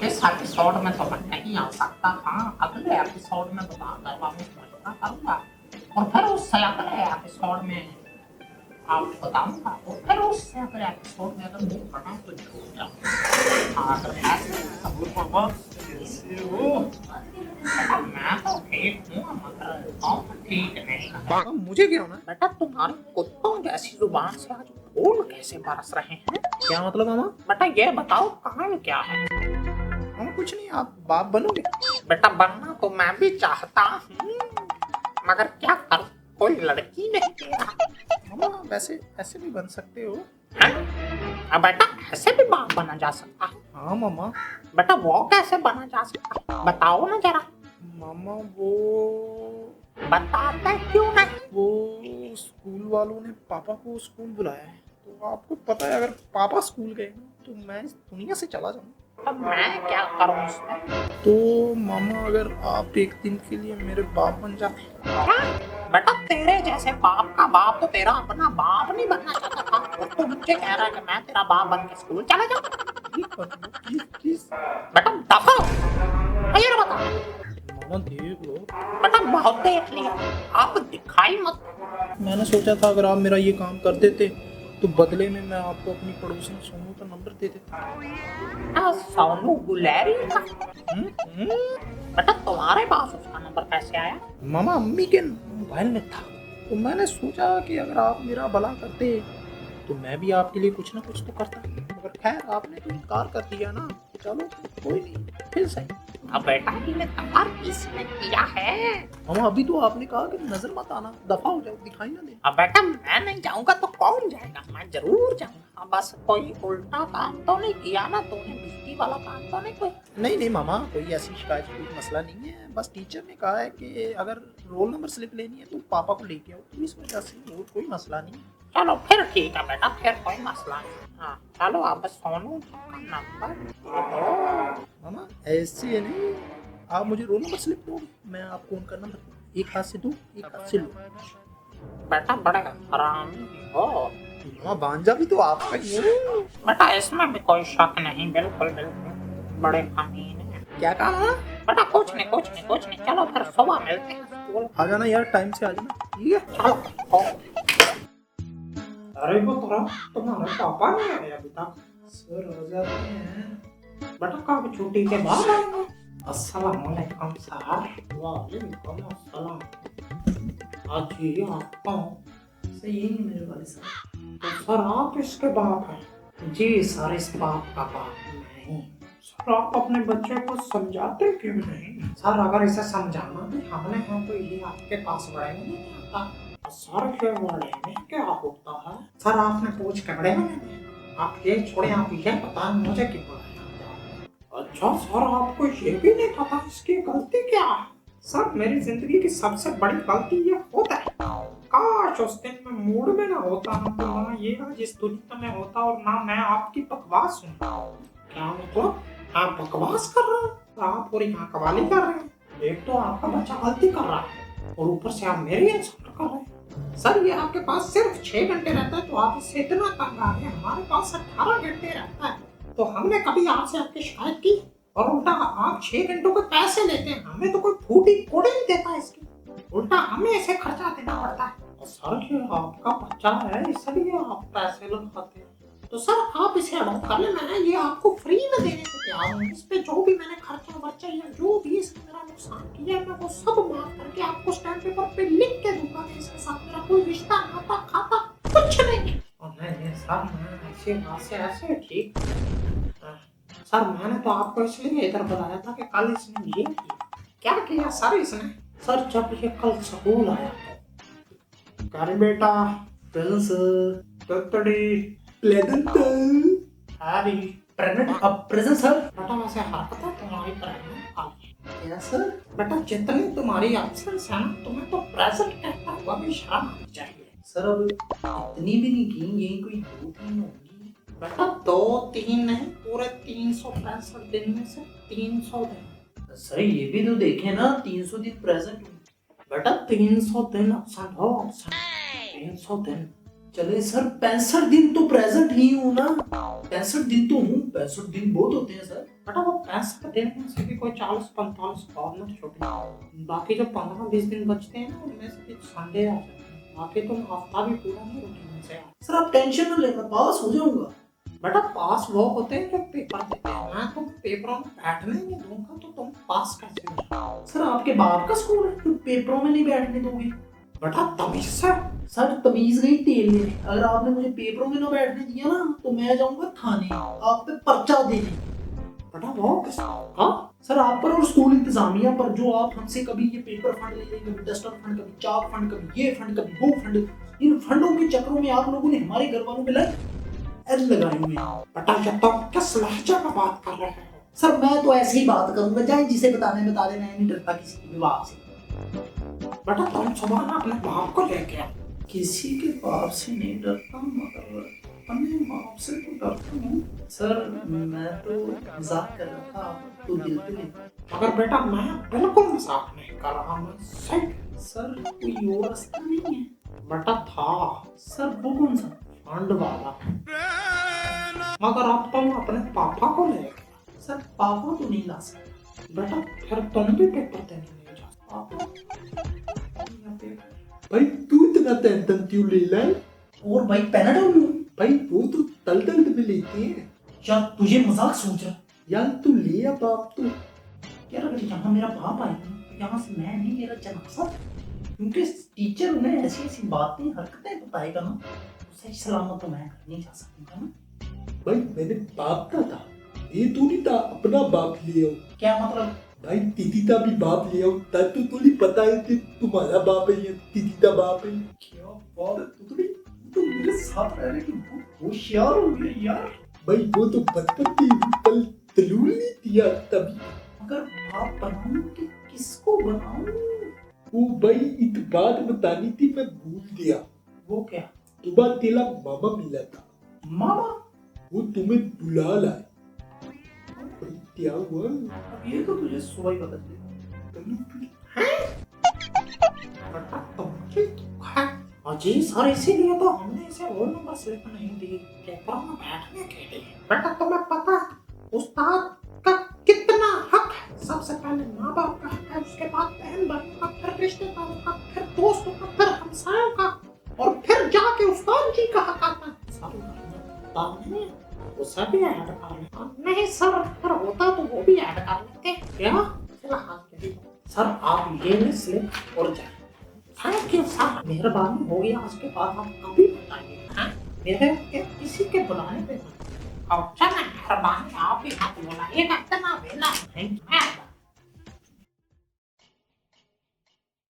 इस एपिसोड में तो मैं नहीं आ सकता। हाँ, अगले एपिसोड में बता करूँगा करूँगा और फिर उससे अगले एपिसोड में आपको बताऊँगा और फिर उससे अगले एपिसोड में अगर मुँह बना तो जरूर जाऊँगा। हाँ, तो ऐसे और पापा कैसे हो? मैं तो ठीक हूँ मगर तुम ठीक नहीं है। पापा मुझे क्या होना? बेटा तुम्हारी कुत्तों जैसी जुबान से आज फूल कैसे बरस रहे हैं? क्या मतलब मामा? बेटा ये बताओ कारण क्या है? मामा कुछ नहीं, आप बाप बनोगे? बेटा बनना तो मैं भी चाहता हूँ मगर क्या करूँ, कोई लड़की नहीं दे रहा। मामा वैसे ऐसे भी बन सकते हो। हैं? अब बेटा ऐसे भी बाप बना जा सकता है? हाँ मामा। बेटा वो कैसे बना जा सकता है बताओ ना जरा। मामा वो बताते क्यों नहीं? वो स्कूल वालों ने पापा को स्कूल बुलाया है, तो आपको पता है अगर पापा स्कूल गए तो मैं इस दुनिया से चला जाऊंगा। अब मैं क्या करूँ उसमें? तो मामा अगर आप एक दिन के लिए मेरे बाप बन जाते। क्या? बेटा तेरे जैसे बाप का बाप तो तेरा अपना बाप नहीं बनना चाहता था और तू मुझे कह रहा है कि मैं तेरा बाप बन के स्कूल चला जाऊँ? प्लीज प्लीज बेटा दफा ये बता। मामा देख लो। बेटा बहुत देख लिया, आप दिखाई मत। मैंने सोचा था अगर आप मेरा ये काम कर देते तो बदले में मैं आपको अपनी पड़ोसी सोनू का नंबर दे देता। सोनू गुलेरी था? हम्म? बेटा तुम्हारे पास उसका नंबर कैसे आया? मामा अम्मी के मोबाइल में था, तो मैंने सोचा कि अगर आप मेरा भला करते तो मैं भी आपके लिए कुछ ना कुछ तो करता, मगर खैर आपने तो इनकार कर दिया ना, तो चलो कोई नहीं, फिर सही। अब बेटा इनकार किसने किया है? मामा अभी तो आपने कहा कि नजर मत आना, दफा हो जाओ, दिखाई ना दे। अब बेटा मैं नहीं जाऊंगा तो कौन जाएगा? मैं जरूर जाऊंगा, बस कोई उल्टा काम तो नहीं किया ना तूने? बिजली वाला काम तो नहीं कोई? नहीं मामा, कोई ऐसी शिकायत कोई मसला नहीं है, बस टीचर ने कहा है कि अगर रोल नंबर स्लिप लेनी है तो पापा को लेके आओ, तो इस वजह से और कोई मसला नहीं है। चलो फिर ठीक है बेटा, फिर कोई मसला नहीं। हाँ चलो अब सोनू का नंबर दो। मामा ऐसे नहीं, आप मुझे रोल नंबर स्लिप दो, मैं आपको उनका नंबर एक हाथ से दूं एक हाथ से लूं। बेटा बड़े हरामी हो। मामा भांजा भी तो आपका ही है। बेटा इसमें भी कोई शक नहीं, बिल्कुल बिल्कुल बड़े कमीने हैं। क्या कहा? बेटा कुछ नहीं, चलो फिर सुबह मिलते हैं स्कूल। आ जाना यार, टाइम से आ जाना, ठीक है? चलो ओ। अरे वो तुम्हारे पापा नहीं आए अभी तक? सर आ जाते हैं। बेटा कब छुट्टी के बाद आएंगे? अस्सलाम वालेकुम सर। वालेकुम अस्सलाम। आज ये आपका सही है नहीं मेरे वाले सर? तो सर आप इसके बाप हैं? जी सर इस बाप का बाप नहीं। सर आप अपने बच्चे को समझाते क्यों नहीं? सर अगर इसे समझाना भी हमने है तो ये आपके पास बड़े में नहीं आता। सर ये बड़े में क्या होता है? सर आपने पूछ के बड़े में, आप ये छोड़े, आप ये पता मुझे क्यों बुलाया? अच्छा सर आपको ये भी नहीं पता इसकी गलती क्या है? सर मेरी जिंदगी की सबसे बड़ी गलती ये होता है, काश उस दिन मैं मूड में ना होता ना, तो ना ये आज इस दुनिया में होता और ना मैं आपकी बकवास सुनता। क्या मतलब? आप बकवास कर रहे हैं? आप पूरी यहाँ कवाली कर रहे हैं। एक तो आपका बच्चा गलती कर रहा है और ऊपर से आप मेरी इंसल्ट कर रहे हैं। सर ये आपके पास सिर्फ 6 घंटे रहता है तो आप इससे इतना तंग आ गए, हमारे पास 18 घंटे रहता है, तो हमने कभी आपसे आपकी शिकायत की? और उल्टा आप 6 घंटों के पैसे लेते हैं, हमें तो कोई फूटी कोड़ी नहीं देता इसकी, उल्टा हमें ऐसे खर्चा देना पड़ता है। और सर ये आपका बच्चा है इसलिए आप पैसे लगाते हैं, तो सर आप इसे अडॉप्ट कर ले, मैं ये आपको फ्री में देने को तैयार हूँ। इस पे जो भी मैंने खर्चा वर्चा या जो भी इसने मेरा नुकसान किया है मैं वो सब माफ करके आपको स्टैम्प पेपर पे लिख के दूंगा कि इसके साथ मेरा कोई रिश्ता नाता खाता कुछ नहीं। और नहीं सर मैं ऐसी बात से ऐसे ठीक। सर मैंने तो आपको इसलिए इधर बताया था कि कल इसने ये किया। क्या किया सर इसने? सर जब ये कल स्कूल आया कर बेटा पेंस ततड़ी प्लेजेंट हैरी प्रेजेंट अब प्रेजेंट सर। बेटा वैसे हरकतें तुम्हारी प्रेजेंट क्या सर? बेटा जितनी तुम्हारी एब्सेंस है ना, तुम्हें तो प्रेजेंट कहता हुआ भी शर्म आनी चाहिए। सर अब इतनी भी नहीं की, यही कोई 2-3 होंगी। बेटा 2-3 नहीं, पूरे 365 दिन में से 300 दिन। सर ये भी तो देखे ना, 300 दिन प्रेजेंट। बेटा 300 दिन अब्सेंट हो, अब्सेंट 300 दिन। चले सर 65 दिन तो प्रेजेंट ही हूँ ना, 65 दिन तो हूँ, 65 दिन बहुत होते हैं सर। बेटा वो पैसा देने से भी कोई 40-45 फॉर्मेट छूट, बाकी जो 15-20 दिन बचते हैं ना उनमें से कुछ संडे आ जाते हैं, बाकी तुम हफ्ता भी पूरा नहीं रूटीन से। सर आप टेंशन न लेना, पास हो जाऊंगा। बेटा पास वो होते हैं जो पेपर देते हैं, मैं तुम पेपरों में बैठने नहीं दूंगा तो तुम पास कैसे हो जाओगे? सर आपके बाप का स्कूल है, तुम पेपरों में नहीं बैठने दोगे? बेटा तमीज से। सर तमीज गई तेल लेने, अगर आपने मुझे पेपरों में ना बैठने दिया ना तो मैं जाऊंगा थाने आप पे पर्चा देने। बेटा वो किसका? सर आप पर और स्कूल इंतजामिया पर, जो आप हमसे कभी ये पेपर फंड ले लेंगे, कभी डस्टर फंड, कभी चाक फंड, कभी ये फंड, कभी वो फंड, इन फंडों के चक्रों में आप लोगों ने हमारे घर वालों पे एल लगाए हुए हैं। बेटा ये तुम किस लहजे में बात कर रहे हो? सर मैं तो ऐसे ही बात करूंगा, चाहे जिसे बताने बता देना, नहीं डरता किसी के विवाह से। बेटा तुम सुबह ना अपने बाप को लेके आओ। किसी के बाप से नहीं डरता मगर अपने बाप से तो डरता हूँ। सर मैं तो मजाक कर रहा था, आप तो दिल पे लेते। मगर बेटा मैं बिल्कुल मजाक नहीं कर रहा, मैं सही। सर कोई और रास्ता नहीं है? बेटा था। सर वो कौन सा? फंड वाला। मगर अब तुम अपने पापा को लेके आओ। सर पापा तो नहीं ला सकते। बेटा फिर तुम भी पेपर देने नहीं जा सकते। पापा भाई तू इतना टेंशन क्यों ले रहा है? और भाई पैनाडोल लूं? भाई वो तो तल तल में लेते हैं क्या तुझे मजाक सोच रहा? यार, तू ले अब आप तो। यार अगर यहाँ मेरा बाप आएगा यहाँ से मैं नहीं मेरा जनाजा, क्योंकि टीचर उन्हें ऐसी ऐसी बातें हरकतें बताएगा ना, सही सलामत तो मैं घर नहीं जा सकूंगा ना। भाई मैंने बाप का था, ये तो नहीं था अपना बाप ले आओ। क्या मतलब? भाई दीदी का भी बाप ले आओ, तब तो नहीं पता है कि तुम्हारा बाप है या दीदी का बाप है। क्या बात है, तू मेरे साथ रहने की बहुत होशियार हो गया यार। भाई वो तो बचपन की तल तलूल नहीं दिया तभी। अगर बाप बनाऊं कि किसको बनाऊं? वो भाई इत बात बतानी थी, मैं भूल गया। वो क्या? तुम्हारा तेरा मामा मिला था, मामा? वो तुम्हें बुला लाए। भाई क्या हुआ? अब ये तो तुझे सुबह ही पता चलेगा। बेटा तुम भी है अजी सर, इसीलिए तो हमने इसे रोल नंबर स्लिप नहीं दी पेपर में बैठने के लिए। बेटा तुम्हें पता है उस्ताद का कितना हक है? सबसे पहले माँ बाप का हक है, उसके बाद बहन भाई का, फिर रिश्तेदारों का, फिर दोस्तों का, फिर हमसायों का, और फिर जाके उस्ताद जी का हक आता है। सर नहीं उसे भी ऐड कर ले। नहीं सर अगर होता तो वो भी ऐड कर लेते। क्या? फिलहाल यही सर आप ये ले स्लिप और जाए। थैंक यू सर, मेहरबानी होगी, आज के बाद आप कभी बताइए। हाँ मेरे किसी के बुलाने पे अच्छा मेहरबानी, आप ही हाथ बुलाइएगा, इतना बेला नहीं।